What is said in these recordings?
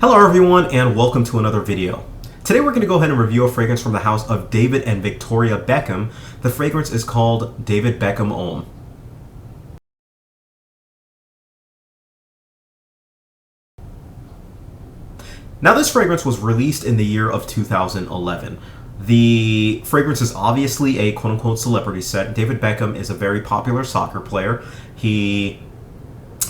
Hello everyone and welcome to another video. Today we're going to go ahead and review a fragrance from the house of David and Victoria Beckham. The fragrance is called David Beckham Homme. Now this fragrance was released in the year of 2011. The fragrance is obviously a quote-unquote celebrity scent. David Beckham is a very popular soccer player. He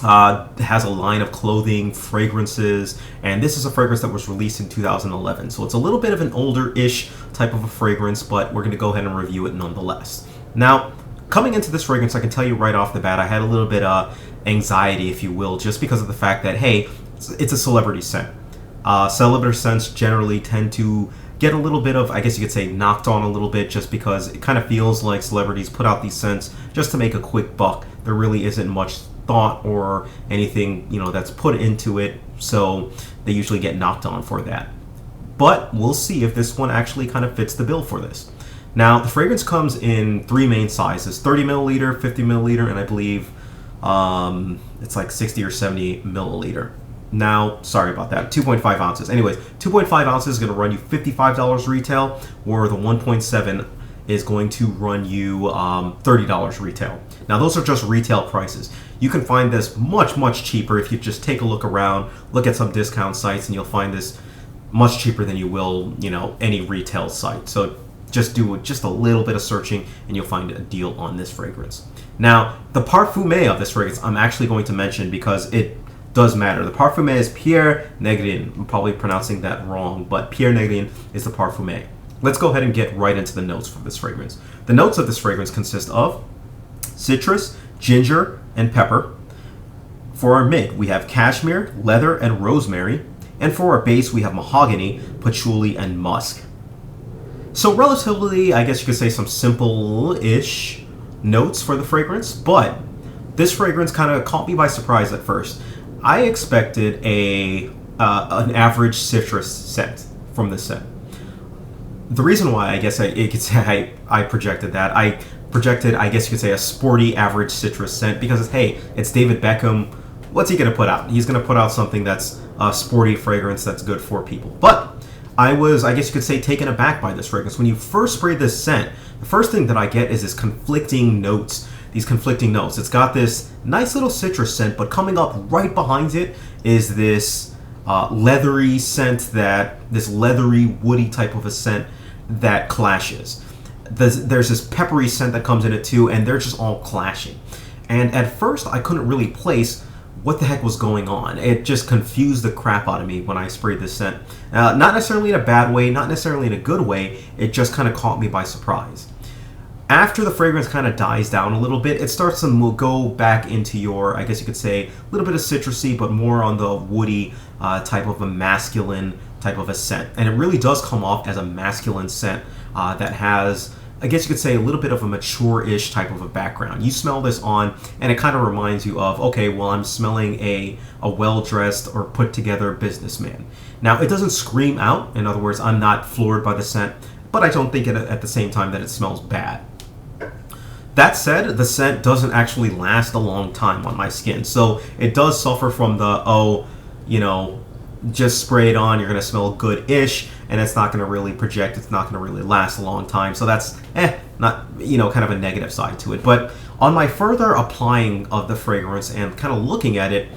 has a line of clothing, fragrances, and this is a fragrance that was released in 2011. So it's a little bit of an older-ish type of a fragrance, but we're going to go ahead and review it nonetheless. Now, coming into this fragrance, I can tell you right off the bat, I had a little bit of anxiety, if you will, just because of the fact that, hey, it's a celebrity scent. Celebrity scents generally tend to get a little bit of, I guess you could say, knocked on a little bit just because it kind of feels like celebrities put out these scents just to make a quick buck. There really isn't much thought or anything, that's put into it, so they usually get knocked on for that. But we'll see if this one actually kind of fits the bill for this. Now, the fragrance comes in three main sizes: 30 milliliter, 50 milliliter, and I believe it's like 60 or 70 milliliter. Now, sorry about that, 2.5 ounces. Anyways, 2.5 ounces is going to run you $55 retail, where the 1.7 is going to run you $30 retail. Now, those are just retail prices. You can find this much, much cheaper if you just take a look around, look at some discount sites, and you'll find this much cheaper than you will, any retail site. So just do just a little bit of searching, and you'll find a deal on this fragrance. Now, the parfumé of this fragrance I'm actually going to mention because it does matter. The parfumé is Pierre Negrin. I'm probably pronouncing that wrong, but Pierre Negrin is the parfumé. Let's go ahead and get right into the notes for this fragrance. The notes of this fragrance consist of citrus, ginger, and pepper. For our mid, we have cashmere, leather, and rosemary. And for our base, we have mahogany, patchouli, and musk. So relatively, I guess you could say, some simple-ish notes for the fragrance, but this fragrance kind of caught me by surprise at first. I expected an average citrus scent from this scent. The reason why, I guess I projected that, I guess you could say, a sporty average citrus scent because, hey, it's David Beckham. What's he going to put out? He's going to put out something that's a sporty fragrance that's good for people. But I was, I guess you could say, taken aback by this fragrance. When you first spray this scent, the first thing that I get is these conflicting notes. It's got this nice little citrus scent, but coming up right behind it is this leathery scent, this leathery, woody type of a scent that clashes. There's this peppery scent that comes in it too, and they're just all clashing. And at first, I couldn't really place what the heck was going on. It just confused the crap out of me when I sprayed this scent. Not necessarily in a bad way, not necessarily in a good way, it just kind of caught me by surprise. After the fragrance kind of dies down a little bit, it starts to go back into your, I guess you could say, a little bit of citrusy, but more on the woody type of a masculine type of a scent. And it really does come off as a masculine scent that has, I guess you could say, a little bit of a mature-ish type of a background. You smell this on, and it kind of reminds you of, okay, well, I'm smelling a well-dressed or put-together businessman. Now, it doesn't scream out. In other words, I'm not floored by the scent, but I don't think at the same time that it smells bad. That said, the scent doesn't actually last a long time on my skin. So it does suffer from the, just spray it on, you're going to smell good-ish, and it's not going to really project, it's not going to really last a long time. So that's, not, kind of a negative side to it. But on my further applying of the fragrance and kind of looking at it,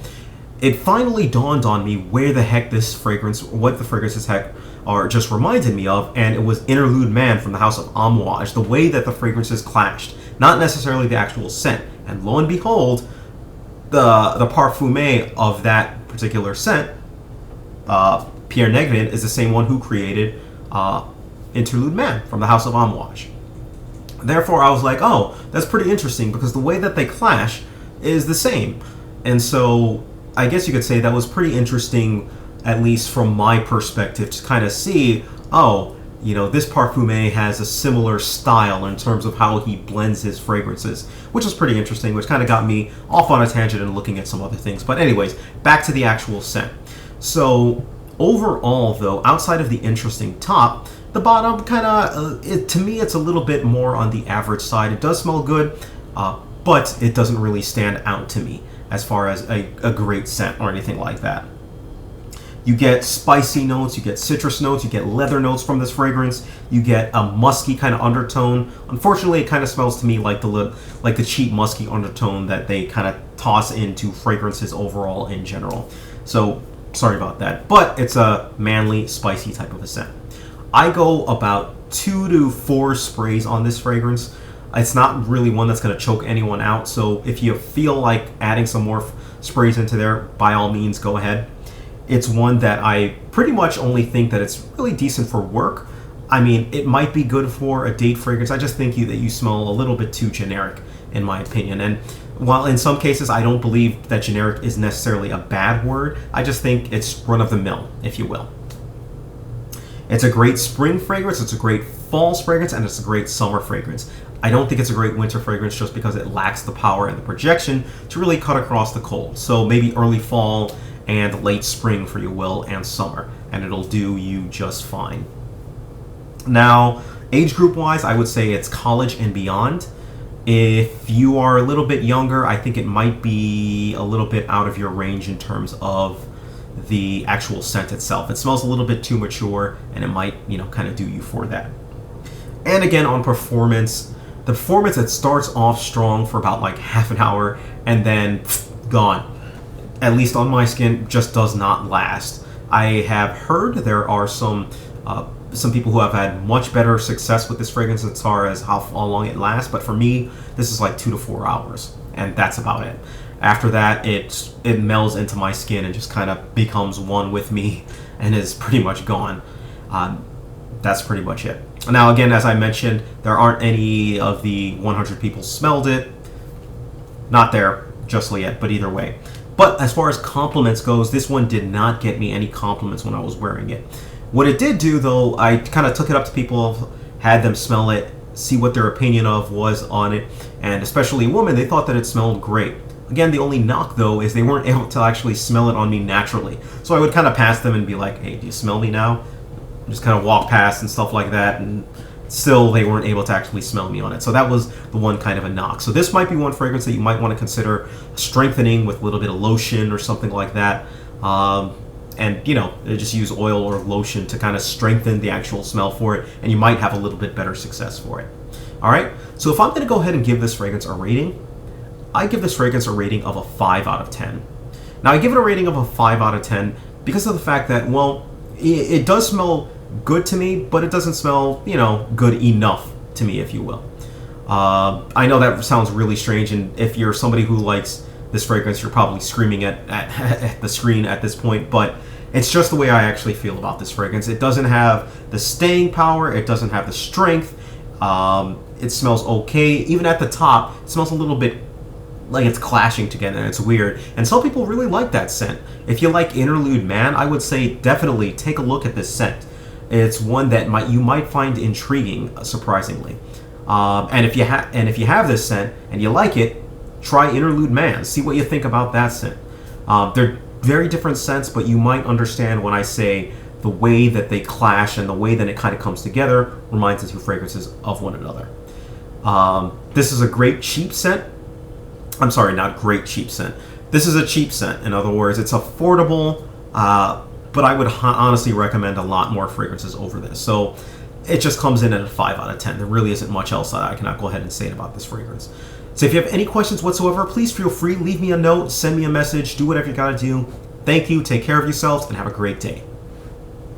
it finally dawned on me where the heck what the fragrances just reminded me of, and it was Interlude Man from the house of Homme. The way that the fragrances clashed, not necessarily the actual scent. And lo and behold, the parfumé of that particular scent, Pierre Negrin, is the same one who created Interlude Man from the house of Homme. Therefore, I was like, oh, that's pretty interesting because the way that they clash is the same. And so I guess you could say that was pretty interesting, at least from my perspective, to kind of see, this parfumé has a similar style in terms of how he blends his fragrances, which is pretty interesting, which kind of got me off on a tangent and looking at some other things. But anyways, back to the actual scent. So overall, though, outside of the interesting top, the bottom kind of, to me, it's a little bit more on the average side. It does smell good, but it doesn't really stand out to me as far as a great scent or anything like that. You get spicy notes, you get citrus notes, you get leather notes from this fragrance. You get a musky kind of undertone. Unfortunately, it kind of smells to me like the cheap musky undertone that they kind of toss into fragrances overall in general. So sorry about that, but it's a manly, spicy type of a scent. I go about 2 to 4 sprays on this fragrance. It's not really one that's going to choke anyone out, so if you feel like adding some more sprays into there, by all means, go ahead. It's one that I pretty much only think that it's really decent for work. I mean, it might be good for a date fragrance. I just think that you smell a little bit too generic, in my opinion. And while in some cases I don't believe that generic is necessarily a bad word, I just think it's run-of-the-mill, if you will. It's a great spring fragrance, it's a great fall fragrance, and it's a great summer fragrance. I don't think it's a great winter fragrance just because it lacks the power and the projection to really cut across the cold. So maybe early fall and late spring for you will, and summer, and it'll do you just fine. Now, age group wise, I would say it's college and beyond. If you are a little bit younger, I think it might be a little bit out of your range in terms of the actual scent itself. It smells a little bit too mature, and it might, kind of do you for that. And again, on performance, the performance, it starts off strong for about like half an hour, and then gone. At least on my skin, just does not last. I have heard there are some people who have had much better success with this fragrance as far as how long it lasts, but for me, this is like 2 to 4 hours, and that's about it. After that, it melds into my skin and just kind of becomes one with me and is pretty much gone. That's pretty much it. Now, again, as I mentioned, there aren't any of the 100 people smelled it. Not there just yet, but either way. But as far as compliments goes, this one did not get me any compliments when I was wearing it. What it did do, though, I kind of took it up to people, had them smell it, see what their opinion was on it, and especially women, they thought that it smelled great. Again, the only knock, though, is they weren't able to actually smell it on me naturally. So I would kind of pass them and be like, hey, do you smell me now? Just kind of walk past and stuff like that, and still they weren't able to actually smell me on it. So that was the one kind of a knock. So this might be one fragrance that you might want to consider strengthening with a little bit of lotion or something like that. And, just use oil or lotion to kind of strengthen the actual smell for it, and you might have a little bit better success for it. All right, so if I'm going to go ahead and give this fragrance a rating, I give this fragrance a rating of a 5 out of 10. Now, I give it a rating of a 5 out of 10 because of the fact that, well, it does smell good to me, but it doesn't smell, good enough to me, if you will. I know that sounds really strange, and if you're somebody who likes this fragrance, you're probably screaming at the screen at this point, but it's just the way I actually feel about this fragrance. It doesn't have the staying power, it doesn't have the strength, it smells okay. Even at the top, it smells a little bit like it's clashing together, and it's weird. And some people really like that scent. If you like Interlude Man, I would say definitely take a look at this scent. It's one that you might find intriguing, surprisingly. And if you have this scent and you like it, try Interlude Man. See what you think about that scent. They're very different scents, but you might understand when I say the way that they clash and the way that it kind of comes together reminds the two fragrances of one another. This is a great cheap scent. I'm sorry, not great cheap scent. This is a cheap scent. In other words, it's affordable, but I would honestly recommend a lot more fragrances over this. So it just comes in at a 5 out of 10. There really isn't much else that I cannot go ahead and say about this fragrance. So if you have any questions whatsoever, please feel free, leave me a note, send me a message, do whatever you gotta do. Thank you, take care of yourselves, and have a great day.